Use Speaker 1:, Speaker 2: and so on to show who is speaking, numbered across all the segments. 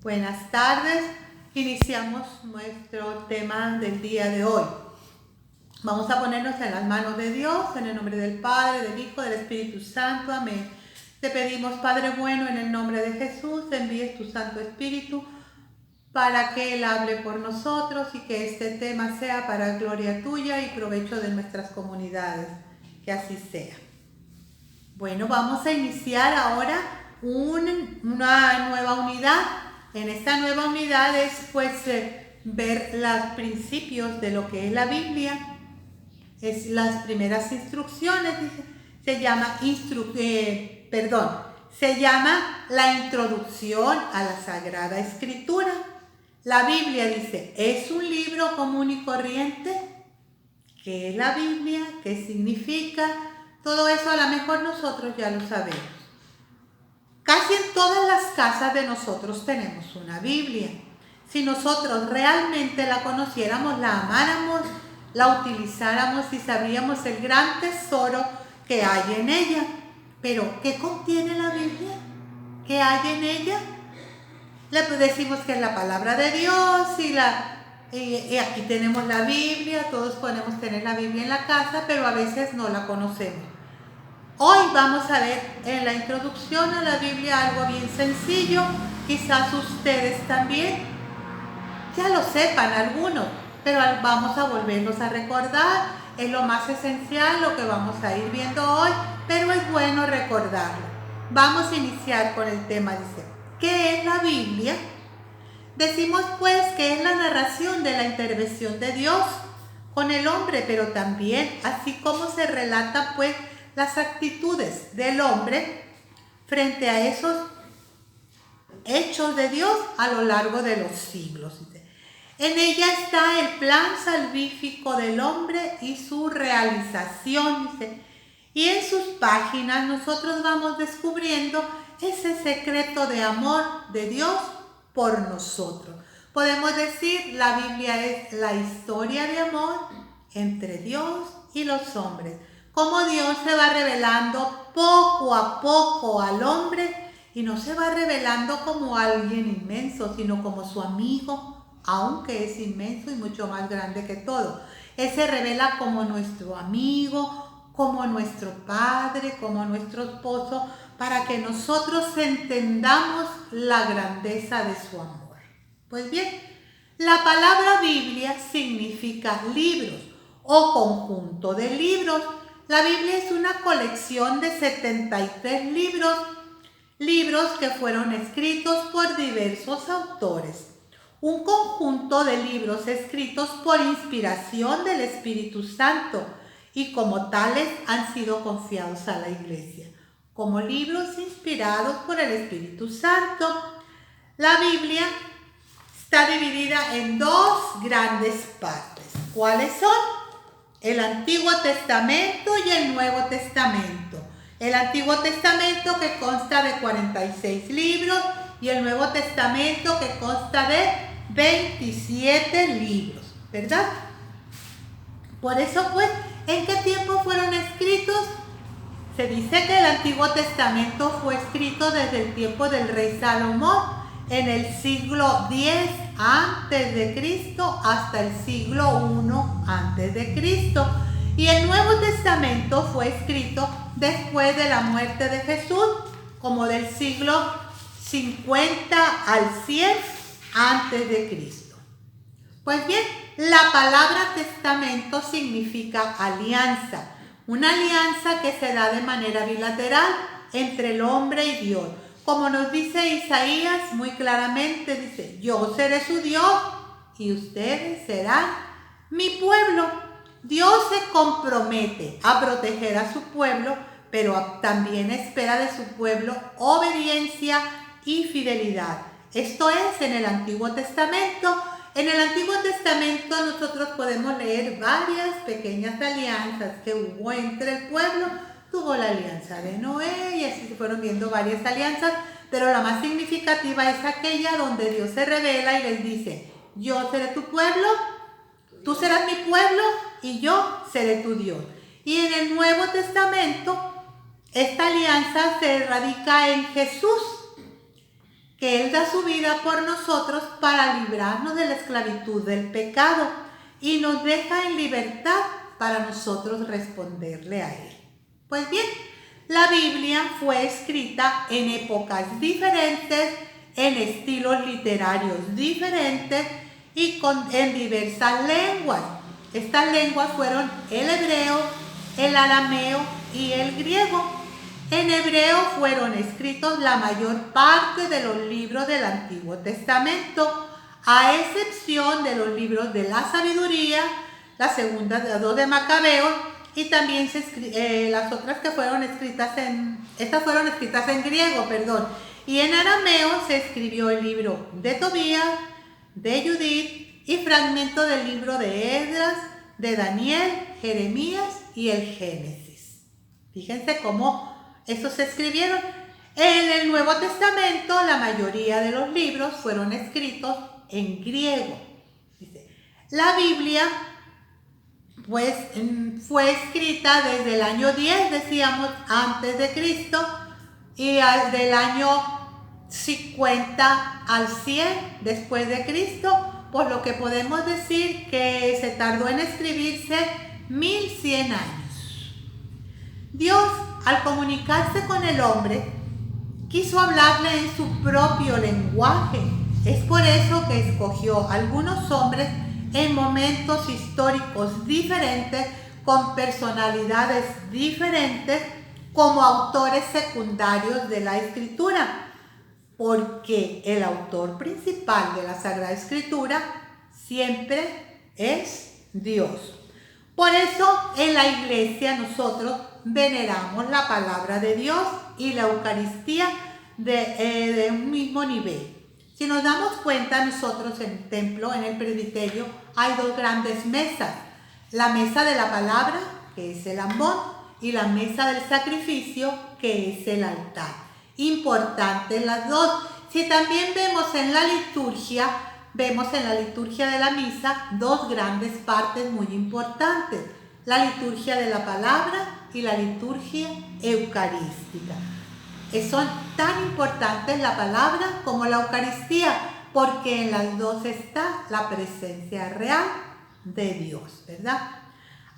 Speaker 1: Buenas tardes, iniciamos nuestro tema del día de hoy. Vamos a ponernos en las manos de Dios, en el nombre del Padre, del Hijo, del Espíritu Santo. Amén. Te pedimos, Padre bueno, en el nombre de Jesús, envíes tu Santo Espíritu para que Él hable por nosotros y que este tema sea para gloria tuya y provecho de nuestras comunidades. Que así sea. Bueno, vamos a iniciar ahora una nueva unidad. En esta nueva unidad es ver los principios de lo que es la Biblia. Es las primeras instrucciones, se llama la introducción a la Sagrada Escritura. La Biblia dice, es un libro común y corriente. ¿Qué es la Biblia? ¿Qué significa? Todo eso a lo mejor nosotros ya lo sabemos. Casi en todas las casas de nosotros tenemos una Biblia. Si nosotros realmente la conociéramos, la amáramos, la utilizáramos y sabríamos el gran tesoro que hay en ella. Pero, ¿qué contiene la Biblia? ¿Qué hay en ella? Le decimos que es la palabra de Dios y aquí tenemos la Biblia, todos podemos tener la Biblia en la casa, pero a veces no la conocemos. Hoy vamos a ver en la introducción a la Biblia algo bien sencillo, quizás ustedes también ya lo sepan algunos, pero vamos a volverlos a recordar. Es lo más esencial lo que vamos a ir viendo hoy, pero es bueno recordarlo. Vamos a iniciar con el tema, dice, ¿qué es la Biblia? Decimos pues que es la narración de la intervención de Dios con el hombre, pero también así como se relatan pues las actitudes del hombre frente a esos hechos de Dios a lo largo de los siglos. En ella está el plan salvífico del hombre y su realización, y en sus páginas nosotros vamos descubriendo ese secreto de amor de Dios por nosotros. Podemos decir, la Biblia es la historia de amor entre Dios y los hombres. Cómo Dios se va revelando poco a poco al hombre y no se va revelando como alguien inmenso, sino como su amigo, aunque es inmenso y mucho más grande que todo. Él se revela como nuestro amigo, como nuestro padre, como nuestro esposo, para que nosotros entendamos la grandeza de su amor. Pues bien, la palabra Biblia significa libros o conjunto de libros. La Biblia es una colección de 73 libros que fueron escritos por diversos autores. Un conjunto de libros escritos por inspiración del Espíritu Santo y como tales han sido confiados a la Iglesia. Como libros inspirados por el Espíritu Santo, la Biblia está dividida en dos grandes partes. ¿Cuáles son? El Antiguo Testamento y el Nuevo Testamento. El Antiguo Testamento que consta de 46 libros y el Nuevo Testamento que consta de 27 libros, ¿verdad? Por eso, pues, ¿en qué tiempo fueron escritos? Se dice que el Antiguo Testamento fue escrito desde el tiempo del rey Salomón, en el siglo X a.C. hasta el siglo I a.C. Y el Nuevo Testamento fue escrito después de la muerte de Jesús, como del siglo 50 al 100 a.C. Pues bien, la palabra testamento significa alianza, una alianza que se da de manera bilateral entre el hombre y Dios. Como nos dice Isaías muy claramente, dice, yo seré su Dios y ustedes serán mi pueblo. Dios se compromete a proteger a su pueblo, pero también espera de su pueblo obediencia y fidelidad. Esto es en el Antiguo Testamento. En el Antiguo Testamento nosotros podemos leer varias pequeñas alianzas que hubo entre el pueblo. Tuvo la alianza de Noé y así se fueron viendo varias alianzas, pero la más significativa es aquella donde Dios se revela y les dice, yo seré tu pueblo, tú serás mi pueblo y yo seré tu Dios. Y en el Nuevo Testamento, esta alianza se radica en Jesús, que Él da su vida por nosotros para librarnos de la esclavitud del pecado y nos deja en libertad para nosotros responderle a Él. Pues bien, la Biblia fue escrita en épocas diferentes, en estilos literarios diferentes y en diversas lenguas. Estas lenguas fueron el hebreo, el arameo y el griego. En hebreo fueron escritos la mayor parte de los libros del Antiguo Testamento, a excepción de los libros de la sabiduría, las segundas de dos de Macabeos, y también las otras que fueron escritas estas fueron escritas en griego, y en arameo se escribió el libro de Tobías, de Judith y fragmentos del libro de Esdras, de Daniel, Jeremías y el Génesis. Fíjense cómo estos se escribieron. En el Nuevo Testamento la mayoría de los libros fueron escritos en griego. La Biblia pues fue escrita desde el año 10, decíamos, antes de Cristo, y del año 50 al 100 después de Cristo, por lo que podemos decir que se tardó en escribirse 1100 años. Dios, al comunicarse con el hombre, quiso hablarle en su propio lenguaje. Es por eso que escogió algunos hombres en momentos históricos diferentes, con personalidades diferentes, como autores secundarios de la Escritura, porque el autor principal de la Sagrada Escritura siempre es Dios. Por eso en la iglesia nosotros veneramos la palabra de Dios y la Eucaristía de un mismo nivel. Si nos damos cuenta, nosotros en el templo, en el presbiterio, hay dos grandes mesas. La mesa de la palabra, que es el ambón, y la mesa del sacrificio, que es el altar. Importantes las dos. Si también vemos en la liturgia de la misa, dos grandes partes muy importantes. La liturgia de la palabra y la liturgia eucarística. Son tan importantes la palabra como la Eucaristía, porque en las dos está la presencia real de Dios, ¿verdad?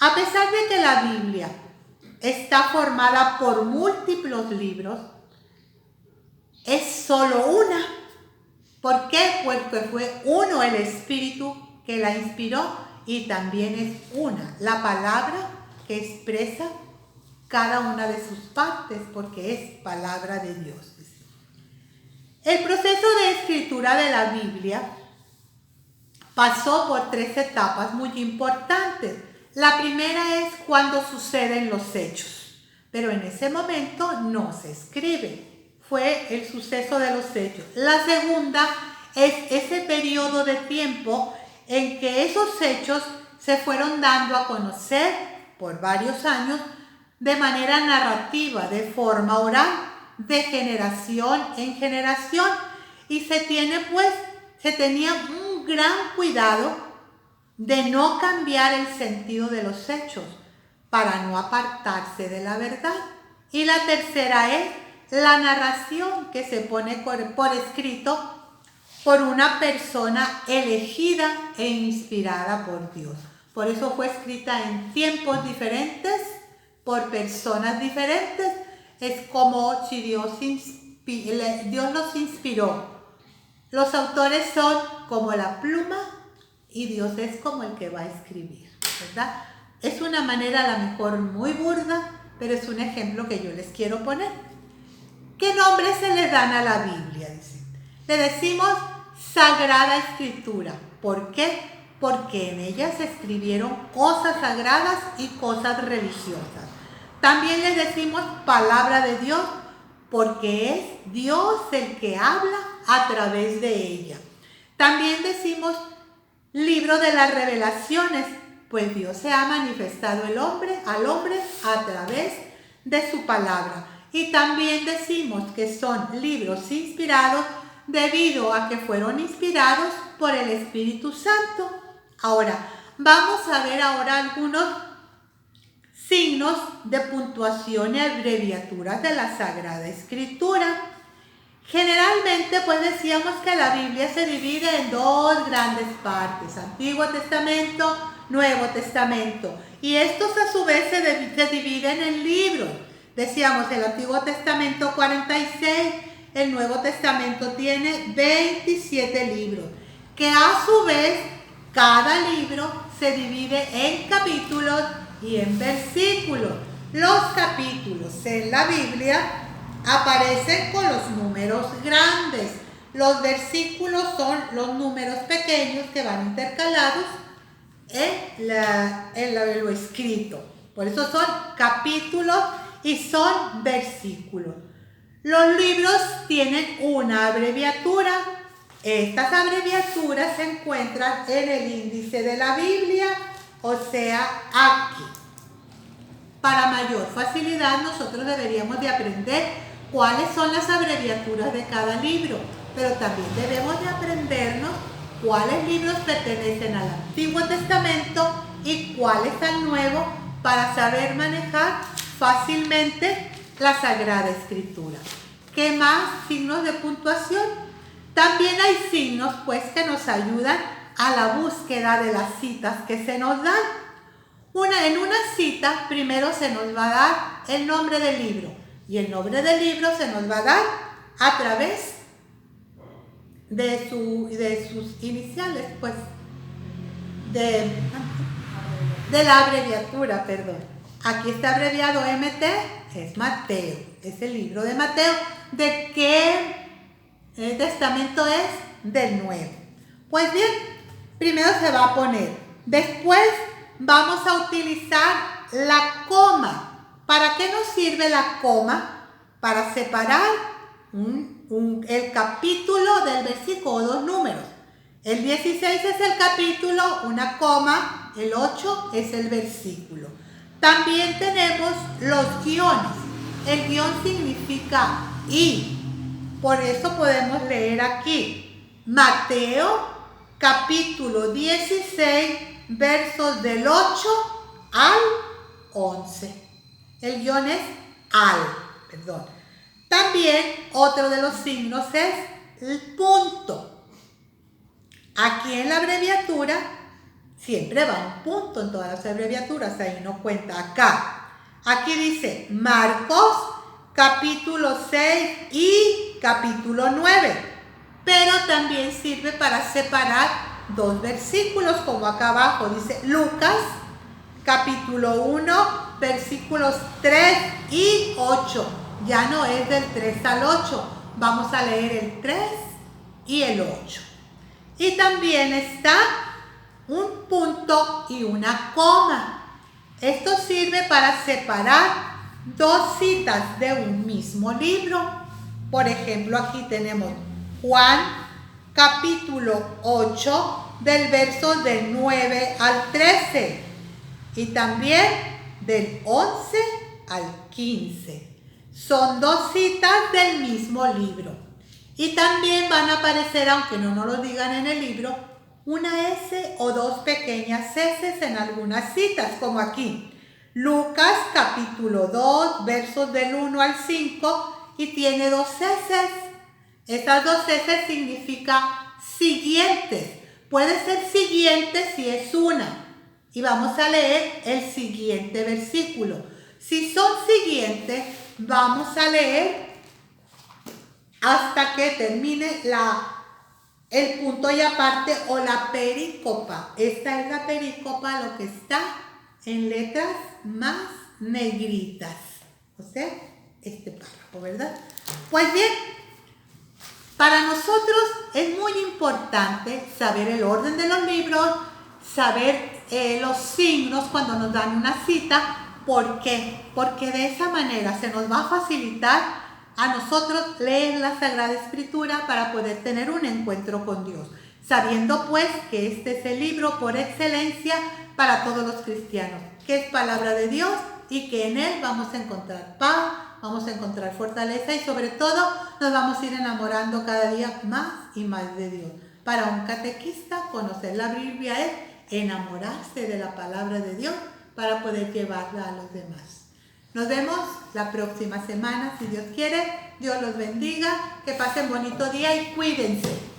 Speaker 1: A pesar de que la Biblia está formada por múltiples libros, es solo una. ¿Por qué? Porque fue uno el Espíritu que la inspiró, y también es una la palabra que expresa cada una de sus partes, porque es palabra de Dios. El proceso de escritura de la Biblia pasó por 3 etapas muy importantes. La primera es cuando suceden los hechos, pero en ese momento no se escribe. Fue el suceso de los hechos. La segunda es ese periodo de tiempo en que esos hechos se fueron dando a conocer por varios años de manera narrativa, de forma oral, de generación en generación, y se tenía un gran cuidado de no cambiar el sentido de los hechos para no apartarse de la verdad. Y la tercera es la narración, que se pone por escrito por una persona elegida e inspirada por Dios. Por eso fue escrita en tiempos diferentes, por personas diferentes. Es como si Dios nos inspiró. Los autores son como la pluma y Dios es como el que va a escribir, ¿verdad? Es una manera a lo mejor muy burda, pero es un ejemplo que yo les quiero poner. ¿Qué nombres se le dan a la Biblia? Le decimos Sagrada Escritura. ¿Por qué? Porque en ella se escribieron cosas sagradas y cosas religiosas. También les decimos palabra de Dios, porque es Dios el que habla a través de ella. También decimos libro de las revelaciones, pues Dios se ha manifestado al hombre a través de su palabra. Y también decimos que son libros inspirados debido a que fueron inspirados por el Espíritu Santo. Ahora, vamos a ver algunos signos de puntuación y abreviaturas de la Sagrada Escritura. Generalmente pues decíamos que la Biblia se divide en dos grandes partes, Antiguo Testamento, Nuevo Testamento, y estos a su vez se dividen en libros. Decíamos el Antiguo Testamento 46, el Nuevo Testamento tiene 27 libros, que a su vez cada libro se divide en capítulos y en versículos. Los capítulos en la Biblia aparecen con los números grandes. Los versículos son los números pequeños que van intercalados en lo escrito. Por eso son capítulos y son versículos. Los libros tienen una abreviatura. Estas abreviaturas se encuentran en el índice de la Biblia, o sea, aquí. Para mayor facilidad, nosotros deberíamos de aprender cuáles son las abreviaturas de cada libro, pero también debemos de aprendernos cuáles libros pertenecen al Antiguo Testamento y cuáles al Nuevo, para saber manejar fácilmente la Sagrada Escritura. ¿Qué más? Signos de puntuación. También hay signos pues que nos ayudan a la búsqueda de las citas que se nos dan. En una cita primero se nos va a dar el nombre del libro, y el nombre del libro se nos va a dar a través de sus iniciales, pues, de la abreviatura, perdón. Aquí está abreviado MT, es Mateo, es el libro de Mateo. ¿De qué testamento es? Del Nuevo. Pues bien, primero se va a poner, después vamos a utilizar la coma. ¿Para qué nos sirve la coma? Para separar el capítulo del versículo, dos números. El 16 es el capítulo, una coma, el 8 es el versículo. También tenemos los guiones. El guión significa y. Por eso podemos leer aquí Mateo capítulo 16, versos del 8 al 11. El guión es perdón. También otro de los signos es el punto. Aquí en la abreviatura siempre va un punto en todas las abreviaturas, ahí no cuenta acá. Aquí dice Marcos capítulo 6 y capítulo 9, pero también sirve para separar dos versículos, como acá abajo dice Lucas capítulo 1, versículos 3 y 8. Ya no es del 3 al 8, vamos a leer el 3 y el 8. Y también está un punto y una coma. Esto sirve para separar dos citas de un mismo libro. Por ejemplo, aquí tenemos Juan capítulo 8, del verso del 9 al 13 y también del 11 al 15. Son dos citas del mismo libro. Y también van a aparecer, aunque no nos lo digan en el libro, una S o dos pequeñas S en algunas citas, como aquí. Lucas capítulo 2, versos del 1 al 5, y tiene dos S. Estas dos S significa siguientes. Puede ser siguiente si es una. Y vamos a leer el siguiente versículo. Si son siguientes, vamos a leer hasta que termine el punto y aparte o la pericopa. Esta es la pericopa, lo que está en letras más negritas. O sea, este párrafo, ¿verdad? Pues bien, para nosotros es muy importante saber el orden de los libros, saber los signos cuando nos dan una cita. ¿Por qué? Porque de esa manera se nos va a facilitar a nosotros leer la Sagrada Escritura para poder tener un encuentro con Dios, sabiendo pues que este es el libro por excelencia para todos los cristianos, que es palabra de Dios y que en él vamos a encontrar paz, vamos a encontrar fortaleza y sobre todo nos vamos a ir enamorando cada día más y más de Dios. Para un catequista, conocer la Biblia es enamorarse de la palabra de Dios para poder llevarla a los demás. Nos vemos la próxima semana, si Dios quiere. Dios los bendiga, que pasen bonito día y cuídense.